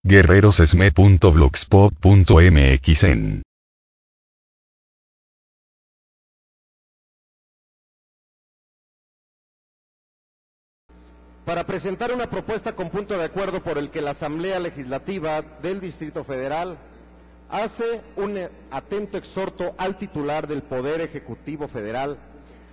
guerrerosesme.blogspot.mx en para presentar una propuesta con punto de acuerdo por el que la Asamblea Legislativa del Distrito Federal hace un atento exhorto al titular del Poder Ejecutivo Federal,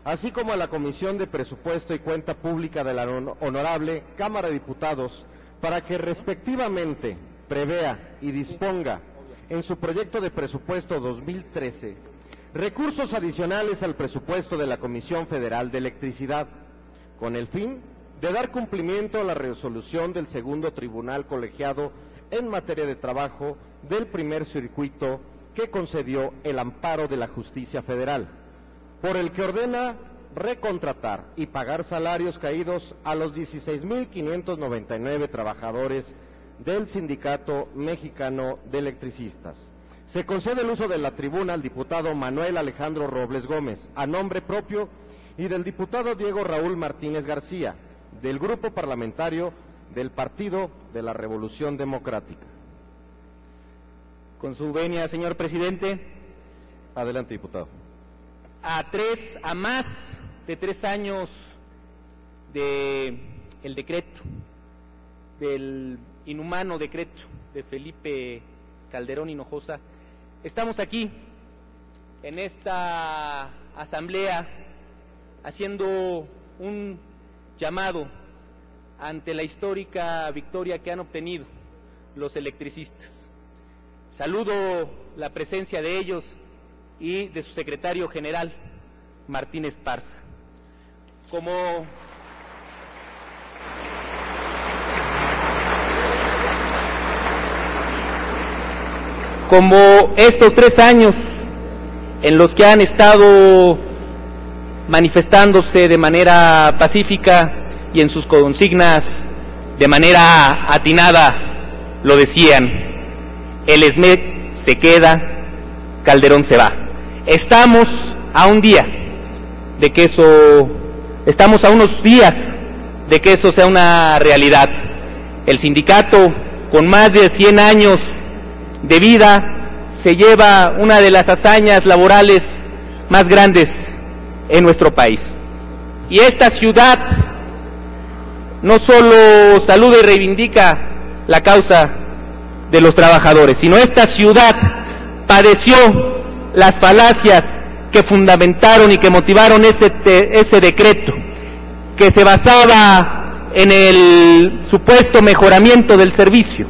así como a la Comisión de Presupuesto y Cuenta Pública de la Honorable Cámara de Diputados, para que respectivamente prevea y disponga en su proyecto de presupuesto 2013 recursos adicionales al presupuesto de la Comisión Federal de Electricidad, con el fin de dar cumplimiento a la resolución del segundo tribunal colegiado en materia de trabajo del primer circuito que concedió el amparo de la justicia federal, por el que ordena recontratar y pagar salarios caídos a los 16.599 trabajadores del Sindicato Mexicano de Electricistas. Se concede el uso de la tribuna al diputado Manuel Alejandro Robles Gómez, a nombre propio, y del diputado Diego Raúl Martínez García, del Grupo Parlamentario del Partido de la Revolución Democrática. Con su venia, señor presidente. Adelante, diputado. A más de 3 años de el decreto, del inhumano decreto de Felipe Calderón Hinojosa, estamos aquí en esta asamblea haciendo un llamado ante la histórica victoria que han obtenido los electricistas. Saludo la presencia de ellos y de su secretario general, Martín Esparza. Como estos 3 años en los que han estado manifestándose de manera pacífica y en sus consignas de manera atinada lo decían: el SME se queda, Calderón se va. Estamos a unos días de que eso sea una realidad. El sindicato, con más de 100 años de vida, se lleva una de las hazañas laborales más grandes en nuestro país. Y esta ciudad no solo saluda y reivindica la causa de los trabajadores, sino esta ciudad padeció las falacias que fundamentaron y que motivaron ese decreto, que se basaba en el supuesto mejoramiento del servicio,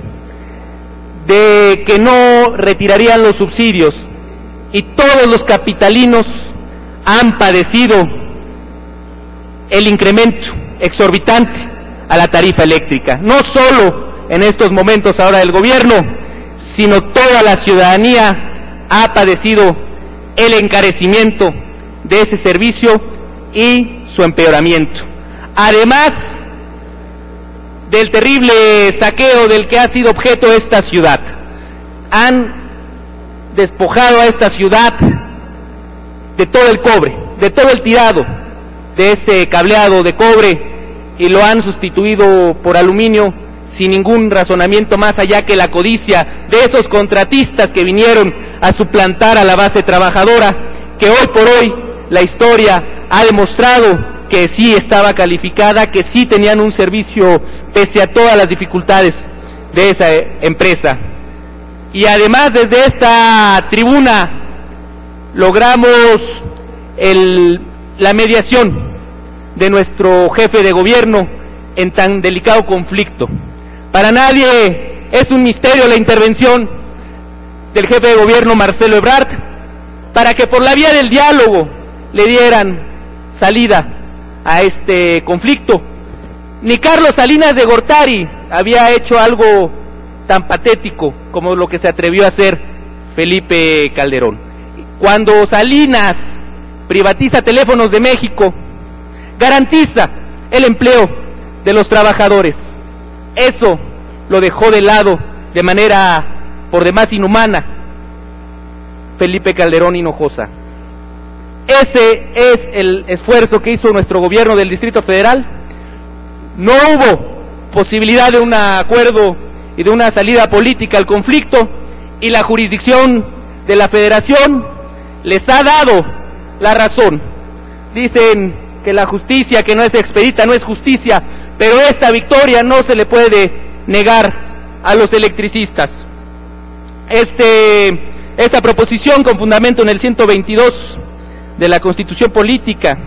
de que no retirarían los subsidios, y todos los capitalinos han padecido el incremento exorbitante a la tarifa eléctrica, no solo en estos momentos ahora del gobierno, sino toda la ciudadanía ha padecido el encarecimiento de ese servicio y su empeoramiento, además del terrible saqueo del que ha sido objeto esta ciudad. Han despojado a esta ciudad de todo el cobre, de todo el tirado de ese cableado de cobre, y lo han sustituido por aluminio sin ningún razonamiento más allá que la codicia de esos contratistas que vinieron a suplantar a la base trabajadora, que hoy por hoy la historia ha demostrado que sí estaba calificada, que sí tenían un servicio pese a todas las dificultades de esa empresa. Y además, desde esta tribuna logramos la mediación de nuestro jefe de gobierno en tan delicado conflicto. Para nadie es un misterio la intervención del jefe de gobierno, Marcelo Ebrard, para que por la vía del diálogo le dieran salida a este conflicto. Ni Carlos Salinas de Gortari había hecho algo tan patético como lo que se atrevió a hacer Felipe Calderón. Cuando Salinas privatiza Teléfonos de México, garantiza el empleo de los trabajadores. Eso lo dejó de lado de manera por demás inhumana Felipe Calderón Hinojosa. Ese es el esfuerzo que hizo nuestro gobierno del Distrito Federal. No hubo posibilidad de un acuerdo y de una salida política al conflicto, y la jurisdicción de la Federación les ha dado la razón. Dicen que la justicia que no es expedita no es justicia, pero esta victoria no se le puede negar a los electricistas. Esta proposición, con fundamento en el 122 de la Constitución Política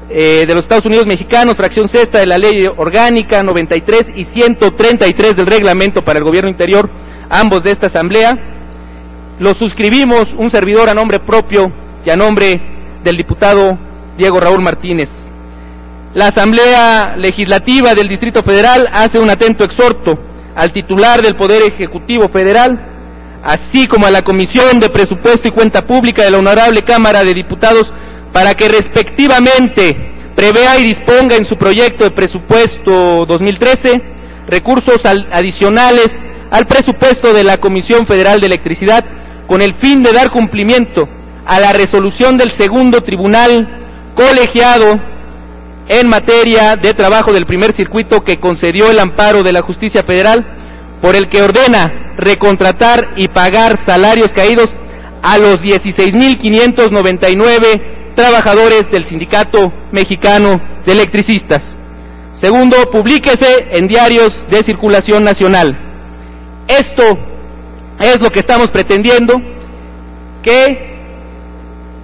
de los Estados Unidos Mexicanos, fracción sexta de la Ley Orgánica 93 y 133 del Reglamento para el Gobierno Interior, ambos de esta Asamblea, lo suscribimos un servidor a nombre propio y a nombre del diputado Diego Raúl Martínez. La Asamblea Legislativa del Distrito Federal hace un atento exhorto al titular del Poder Ejecutivo Federal, así como a la Comisión de Presupuesto y Cuenta Pública de la Honorable Cámara de Diputados, para que respectivamente prevea y disponga en su proyecto de presupuesto 2013 recursos adicionales al presupuesto de la Comisión Federal de Electricidad, con el fin de dar cumplimiento a la resolución del segundo tribunal colegiado en materia de trabajo del primer circuito, que concedió el amparo de la justicia federal, por el que ordena recontratar y pagar salarios caídos a los 16.599 trabajadores del Sindicato Mexicano de Electricistas. Segundo, publíquese en diarios de circulación nacional. Esto es lo que estamos pretendiendo, que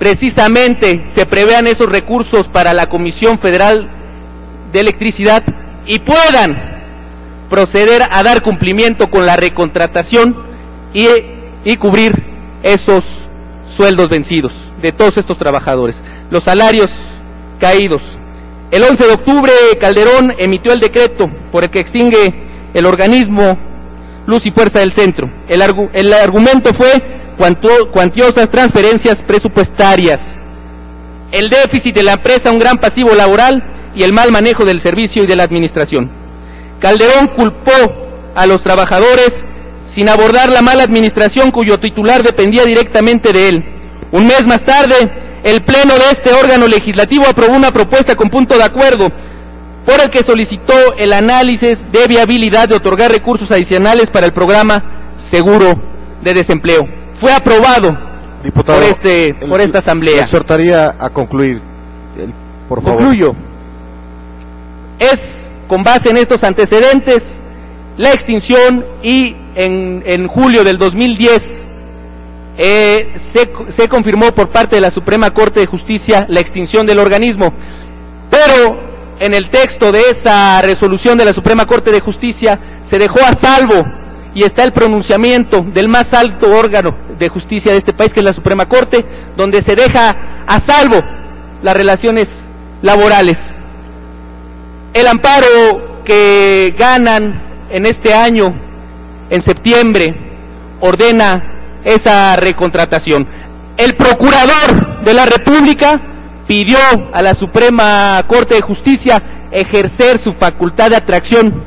precisamente se prevean esos recursos para la Comisión Federal de Electricidad y puedan proceder a dar cumplimiento con la recontratación y cubrir esos sueldos vencidos de todos estos trabajadores, los salarios caídos. El 11 de octubre Calderón emitió el decreto por el que extingue el organismo Luz y Fuerza del Centro. El argumento fue cuantiosas transferencias presupuestarias, el déficit de la empresa, un gran pasivo laboral y el mal manejo del servicio y de la administración. Calderón culpó a los trabajadores sin abordar la mala administración cuyo titular dependía directamente de él. Un mes más tarde, el Pleno de este órgano legislativo aprobó una propuesta con punto de acuerdo por el que solicitó el análisis de viabilidad de otorgar recursos adicionales para el programa Seguro de Desempleo. Fue aprobado, diputado, por esta Asamblea. Le exhortaría a concluir, por favor. Concluyo. Es con base en estos antecedentes la extinción, y en julio del 2010 se confirmó por parte de la Suprema Corte de Justicia la extinción del organismo, pero en el texto de esa resolución de la Suprema Corte de Justicia se dejó a salvo, y está el pronunciamiento del más alto órgano de justicia de este país, que es la Suprema Corte, donde se deja a salvo las relaciones laborales. El amparo que ganan en este año, en septiembre, ordena esa recontratación. El procurador de la República pidió a la Suprema Corte de Justicia ejercer su facultad de atracción.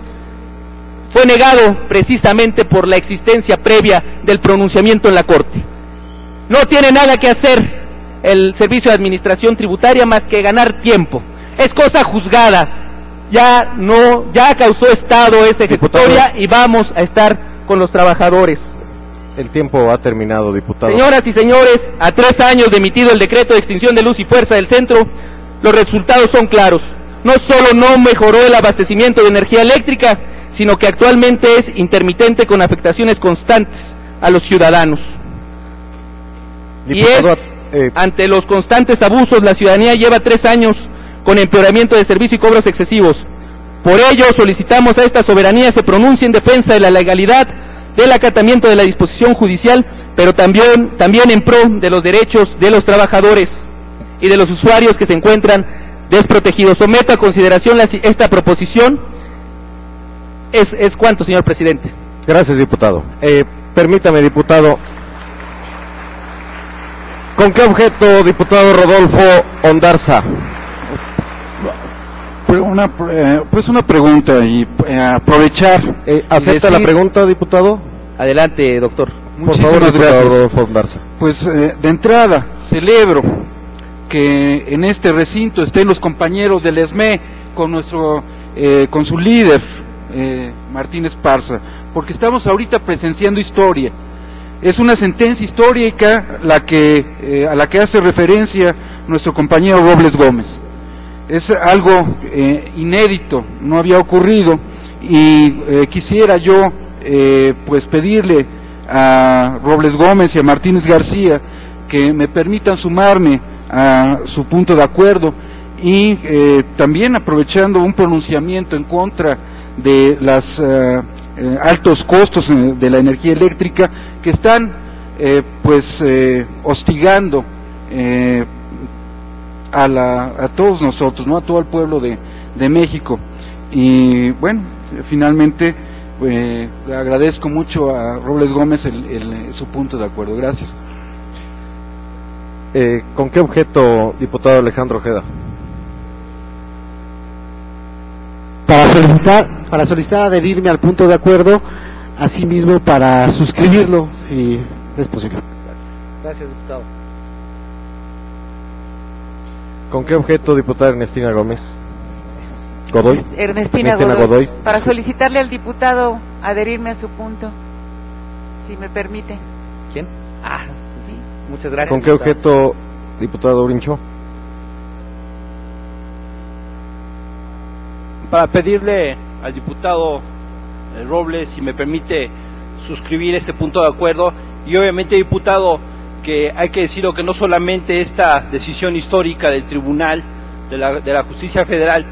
Fue negado precisamente por la existencia previa del pronunciamiento en la Corte. No tiene nada que hacer el Servicio de Administración Tributaria más que ganar tiempo. Es cosa juzgada. Ya causó estado esa ejecutoria, y vamos a estar con los trabajadores. El tiempo ha terminado, diputado. Señoras y señores, a 3 años de emitido el decreto de extinción de Luz y Fuerza del Centro, los resultados son claros. No solo no mejoró el abastecimiento de energía eléctrica, sino que actualmente es intermitente, con afectaciones constantes a los ciudadanos. Diputado, ante los constantes abusos, la ciudadanía lleva 3 años con empeoramiento de servicio y cobros excesivos. Por ello, solicitamos a esta soberanía se pronuncie en defensa de la legalidad del acatamiento de la disposición judicial, pero también en pro de los derechos de los trabajadores y de los usuarios que se encuentran desprotegidos. Someto a consideración esta proposición. Es cuanto, señor presidente. Gracias, diputado. Permítame, diputado. ¿Con qué objeto, diputado Rodolfo Ondarza? Una pregunta, y aprovechar. ¿Acepta la pregunta, diputado? Adelante, doctor. Por favor, diputado Rodolfo Ondarza. Pues de entrada, celebro que en este recinto estén los compañeros del ESME con su líder, Martín Esparza, porque estamos ahorita presenciando historia. Es una sentencia histórica a la que hace referencia nuestro compañero Robles Gómez. Es algo inédito, no había ocurrido, y quisiera yo pues pedirle a Robles Gómez y a Martínez García que me permitan sumarme a su punto de acuerdo, y también aprovechando un pronunciamiento en contra de los altos costos de la energía eléctrica que están hostigando a todos nosotros, ¿no? A todo el pueblo de México. Y bueno, finalmente le agradezco mucho a Robles Gómez su punto de acuerdo. Gracias. ¿Con qué objeto, diputado Alejandro Ojeda? Para solicitar adherirme al punto de acuerdo, asimismo para suscribirlo, si es posible. Gracias, diputado. ¿Con qué objeto, diputada Ernestina Gómez? ¿Godoy? Ernestina Godoy. Para solicitarle al diputado adherirme a su punto, si me permite. ¿Quién? Sí. Muchas gracias. ¿Con qué objeto, diputado Urincho? Para pedirle al diputado Robles, si me permite suscribir este punto de acuerdo, y obviamente, diputado, que hay que decirlo, que no solamente esta decisión histórica del Tribunal de la Justicia Federal,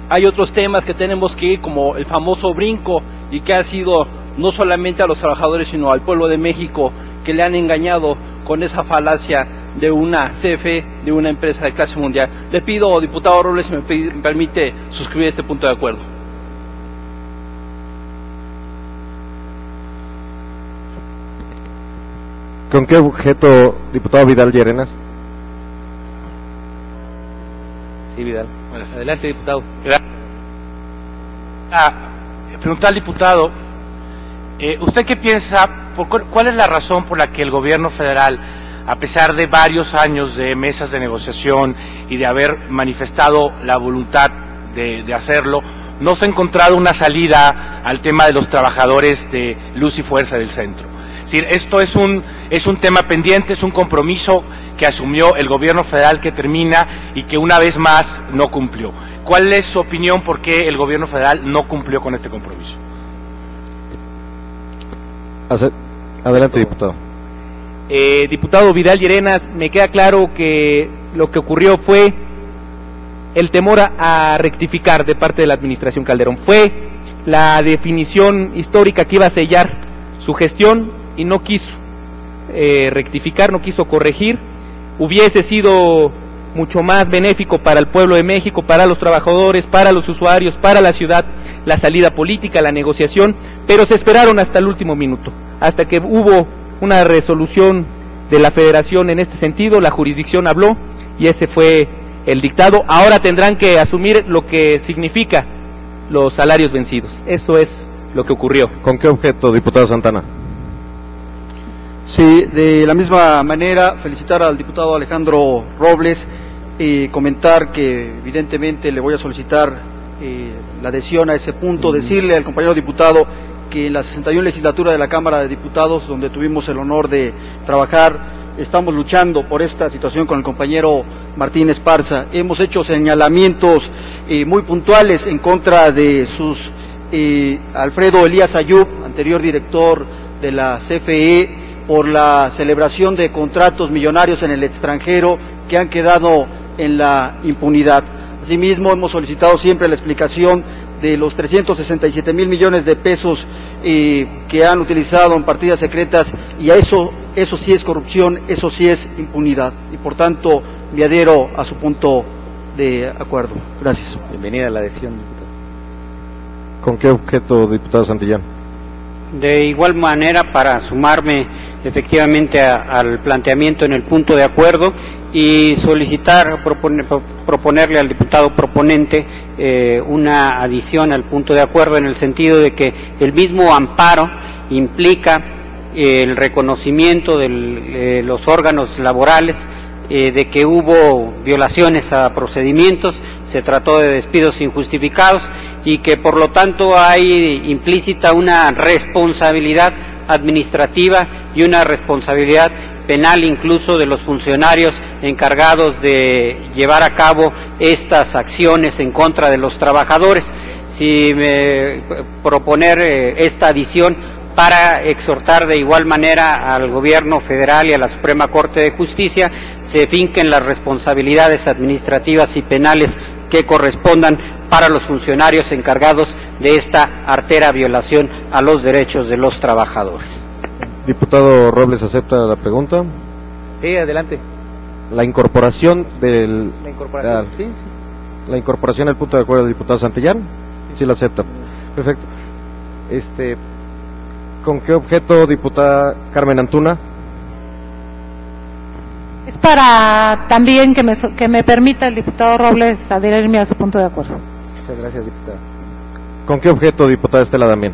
hay otros temas que tenemos que ir, como el famoso brinco, y que ha sido no solamente a los trabajadores, sino al pueblo de México, que le han engañado con esa falacia de una CFE, de una empresa de clase mundial. Le pido, diputado Robles, si me permite suscribir este punto de acuerdo. ¿Con qué objeto, diputado Vidal Llerenas? Sí, Vidal. Bueno, adelante, diputado. Preguntar al diputado, ¿usted qué piensa, cuál es la razón por la que el gobierno federal, a pesar de varios años de mesas de negociación y de haber manifestado la voluntad de hacerlo, no se ha encontrado una salida al tema de los trabajadores de Luz y Fuerza del Centro? Es decir, esto es un tema pendiente, es un compromiso que asumió el gobierno federal, que termina y que una vez más no cumplió. ¿Cuál es su opinión por qué el gobierno federal no cumplió con este compromiso? Adelante, diputado. Diputado Vidal Llerenas, me queda claro que lo que ocurrió fue el temor a rectificar de parte de la administración Calderón. Fue la definición histórica que iba a sellar su gestión y no quiso rectificar, no quiso corregir. Hubiese sido mucho más benéfico para el pueblo de México, para los trabajadores, para los usuarios, para la ciudad, la salida política, la negociación, pero se esperaron hasta el último minuto, hasta que hubo una resolución de la Federación en este sentido, la jurisdicción habló y ese fue el dictado. Ahora tendrán que asumir lo que significa los salarios vencidos. Eso es lo que ocurrió. ¿Con qué objeto, diputado Santana? Sí, de la misma manera, felicitar al diputado Alejandro Robles y comentar que evidentemente le voy a solicitar la adhesión a ese punto, decirle al compañero diputado que en la 61 legislatura de la Cámara de Diputados, donde tuvimos el honor de trabajar, estamos luchando por esta situación con el compañero Martín Esparza. Hemos hecho señalamientos muy puntuales en contra de sus Alfredo Elías Ayub, anterior director de la CFE, por la celebración de contratos millonarios en el extranjero que han quedado en la impunidad. Asimismo, hemos solicitado siempre la explicación de los 367 mil millones de pesos que han utilizado en partidas secretas, y a eso sí es corrupción, eso sí es impunidad, y por tanto me adhiero a su punto de acuerdo. Gracias. Bienvenida a la adhesión, diputado. ¿Con qué objeto, diputado Santillán? De igual manera, para sumarme efectivamente al planteamiento en el punto de acuerdo y solicitar, proponerle al diputado proponente una adición al punto de acuerdo, en el sentido de que el mismo amparo implica el reconocimiento de los órganos laborales de que hubo violaciones a procedimientos, se trató de despidos injustificados y que por lo tanto hay implícita una responsabilidad administrativa y una responsabilidad penal incluso de los funcionarios encargados de llevar a cabo estas acciones en contra de los trabajadores. Si me proponer esta adición para exhortar de igual manera al Gobierno federal y a la Suprema Corte de Justicia se finquen las responsabilidades administrativas y penales que correspondan para los funcionarios encargados de esta artera violación a los derechos de los trabajadores. Diputado Robles, ¿acepta la pregunta? Sí, adelante. La incorporación del... La incorporación, sí. La incorporación al punto de acuerdo del diputado Santillán, sí la acepta. Perfecto. ¿Con qué objeto, diputada Carmen Antuna? Es para también que me permita el diputado Robles adherirme a su punto de acuerdo. Muchas gracias, diputada. ¿Con qué objeto, diputada Estela Damián?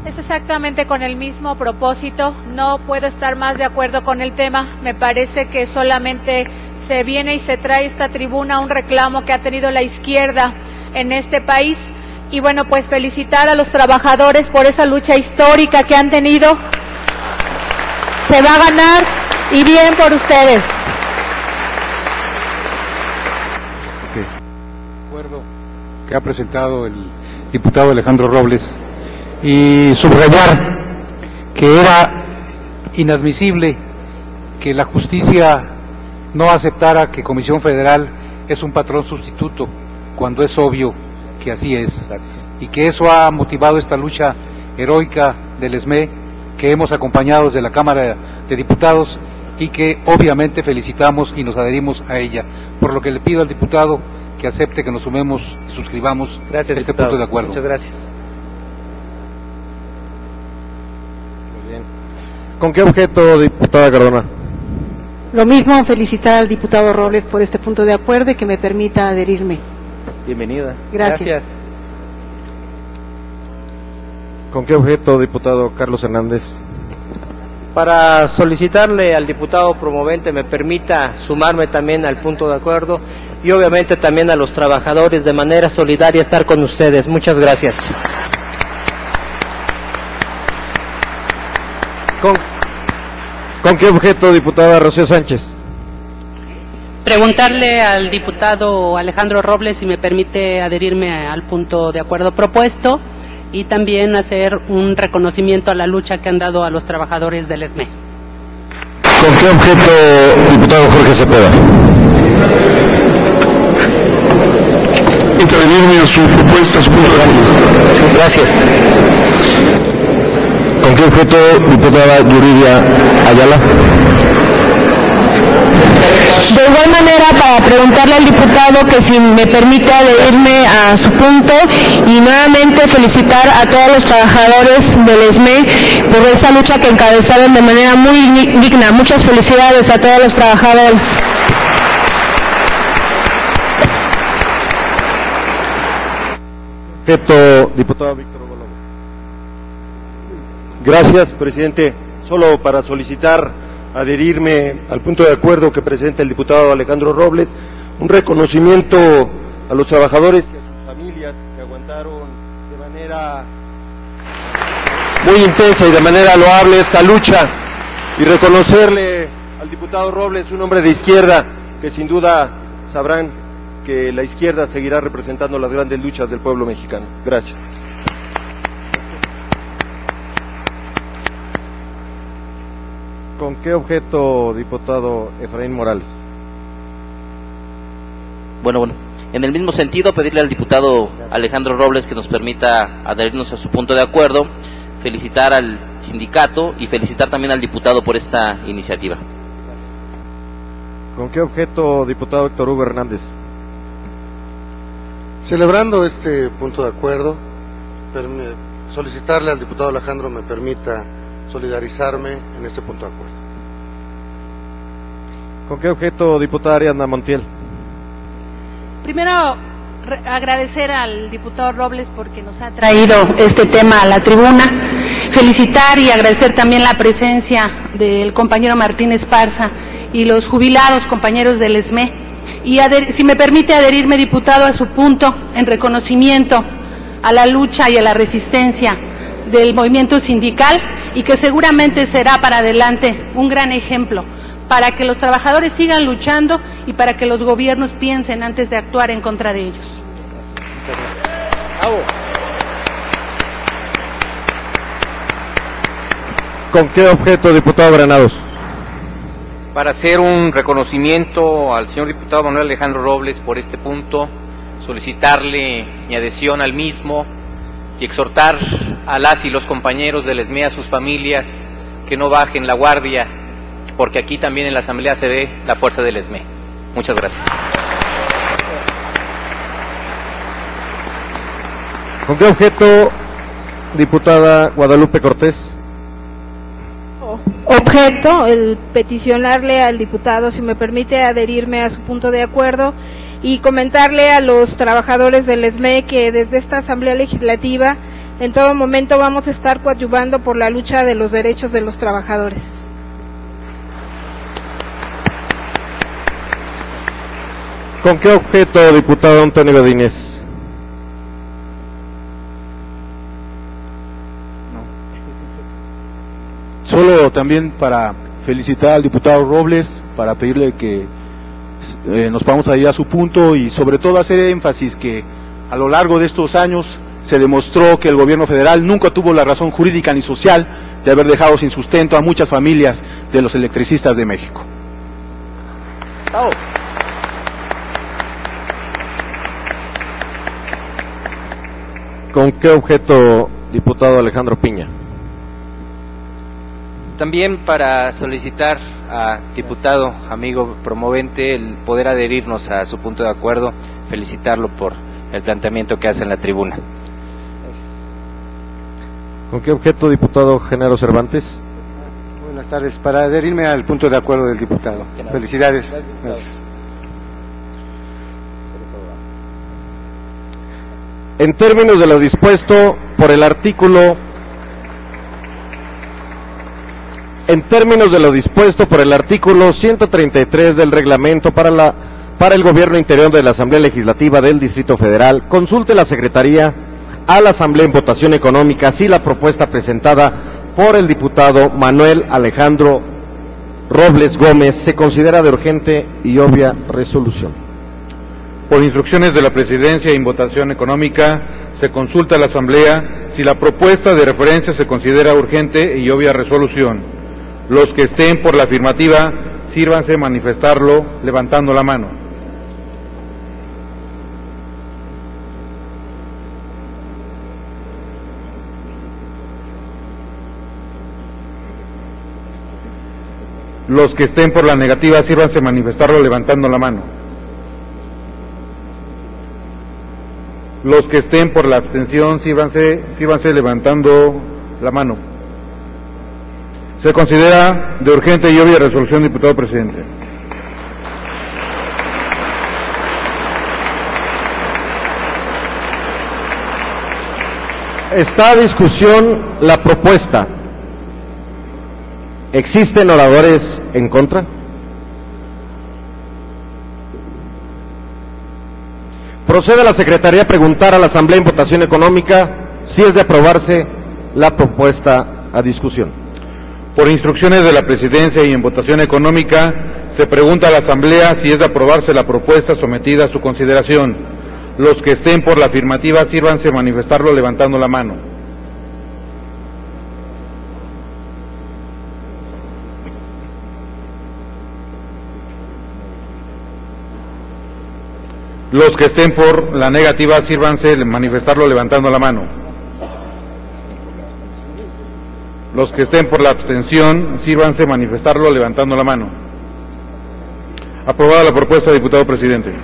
Es exactamente con el mismo propósito. No puedo estar más de acuerdo con el tema. Me parece que solamente se viene y se trae esta tribuna un reclamo que ha tenido la izquierda en este país. Y bueno, pues felicitar a los trabajadores por esa lucha histórica que han tenido. Se va a ganar y bien por ustedes. Acuerdo que ha presentado el diputado Alejandro Robles y subrayar que era inadmisible que la justicia no aceptara que Comisión Federal es un patrón sustituto cuando es obvio que así es, y que eso ha motivado esta lucha heroica del SME que hemos acompañado desde la Cámara de Diputados y que obviamente felicitamos y nos adherimos a ella, por lo que le pido al diputado que acepte que nos sumemos y suscribamos este punto de acuerdo. Muchas gracias. Muy bien. ¿Con qué objeto, diputada Cardona? Lo mismo, felicitar al diputado Robles por este punto de acuerdo y que me permita adherirme. Bienvenida. Gracias. ¿Con qué objeto, diputado Carlos Hernández? Para solicitarle al diputado promovente me permita sumarme también al punto de acuerdo y obviamente también a los trabajadores de manera solidaria estar con ustedes. Muchas gracias. ¿Con qué objeto, diputada Rocío Sánchez? Preguntarle al diputado Alejandro Robles si me permite adherirme al punto de acuerdo propuesto y también hacer un reconocimiento a la lucha que han dado a los trabajadores del SME. ¿Con qué objeto, diputado Jorge Cepeda? Intervenirme a su propuesta, su punto de acuerdo. Sí, gracias. ¿Con qué objeto, diputada Yuridia Ayala? De igual manera, para preguntarle al diputado que si me permite adherirme a su punto y nuevamente felicitar a todos los trabajadores del SME por esta lucha que encabezaron de manera muy digna. Muchas felicidades a todos los trabajadores. Diputado Víctor Hugo López. Gracias, presidente. Solo para solicitar adherirme al punto de acuerdo que presenta el diputado Alejandro Robles, un reconocimiento a los trabajadores y a sus familias que aguantaron de manera muy intensa y de manera loable esta lucha, y reconocerle al diputado Robles, un hombre de izquierda, que sin duda sabrán que la izquierda seguirá representando las grandes luchas del pueblo mexicano. Gracias. ¿Con qué objeto, diputado Efraín Morales? Bueno, en el mismo sentido, pedirle al diputado Alejandro Robles que nos permita adherirnos a su punto de acuerdo, felicitar al sindicato y felicitar también al diputado por esta iniciativa. ¿Con qué objeto, diputado Héctor Hugo Hernández? Celebrando este punto de acuerdo, solicitarle al diputado Alejandro me permita solidarizarme en este punto de acuerdo. ¿Con qué objeto, diputada Ariadna Montiel? Primero, agradecer al diputado Robles porque nos ha traído este tema a la tribuna, felicitar y agradecer también la presencia del compañero Martín Esparza y los jubilados compañeros del SME, y si me permite adherirme, diputado, a su punto en reconocimiento a la lucha y a la resistencia del movimiento sindical y que seguramente será para adelante un gran ejemplo para que los trabajadores sigan luchando y para que los gobiernos piensen antes de actuar en contra de ellos. ¿Con qué objeto, diputado Granados? Para hacer un reconocimiento al señor diputado Manuel Alejandro Robles por este punto, solicitarle mi adhesión al mismo y exhortar a las y los compañeros del ESME, a sus familias, que no bajen la guardia, porque aquí también en la Asamblea se ve la fuerza del ESME. Muchas gracias. ¿Con qué objeto, diputada Guadalupe Cortés? Objeto, el peticionarle al diputado, si me permite, adherirme a su punto de acuerdo y comentarle a los trabajadores del ESME que desde esta Asamblea Legislativa en todo momento vamos a estar coadyuvando por la lucha de los derechos de los trabajadores. ¿Con qué objeto, diputado Antonio Godínez? Solo también para felicitar al diputado Robles, para pedirle que nos vamos a ir a su punto y sobre todo hacer énfasis que a lo largo de estos años se demostró que el gobierno federal nunca tuvo la razón jurídica ni social de haber dejado sin sustento a muchas familias de los electricistas de México. ¿Con qué objeto, diputado Alejandro Piña? También para solicitar a diputado, amigo promovente, el poder adherirnos a su punto de acuerdo, felicitarlo por el planteamiento que hace en la tribuna. ¿Con qué objeto, diputado Genaro Cervantes? Buenas tardes, para adherirme al punto de acuerdo del diputado. Felicidades. Gracias. En términos de lo dispuesto por el artículo 133 del reglamento para el Gobierno Interior de la Asamblea Legislativa del Distrito Federal, consulte la Secretaría a la Asamblea en votación económica si la propuesta presentada por el diputado Manuel Alejandro Robles Gómez se considera de urgente y obvia resolución. Por instrucciones de la Presidencia y en votación económica, se consulta a la Asamblea si la propuesta de referencia se considera urgente y obvia resolución. Los que estén por la afirmativa, sírvanse manifestarlo levantando la mano. Los que estén por la negativa, sírvanse manifestarlo levantando la mano. Los que estén por la abstención, sírvanse levantando la mano. Se considera de urgente y obvia resolución, diputado presidente. Está a discusión la propuesta. ¿Existen oradores en contra? Procede a la Secretaría a preguntar a la Asamblea en votación económica si es de aprobarse la propuesta a discusión. Por instrucciones de la Presidencia y en votación económica, se pregunta a la Asamblea si es de aprobarse la propuesta sometida a su consideración. Los que estén por la afirmativa, sírvanse manifestarlo levantando la mano. Los que estén por la negativa, sírvanse manifestarlo levantando la mano. Los que estén por la abstención, sírvanse manifestarlo levantando la mano. Aprobada la propuesta, diputado presidente.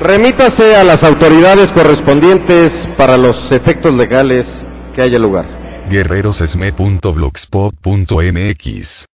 Remítase a las autoridades correspondientes para los efectos legales que haya lugar. guerrerosesme.blogspot.mx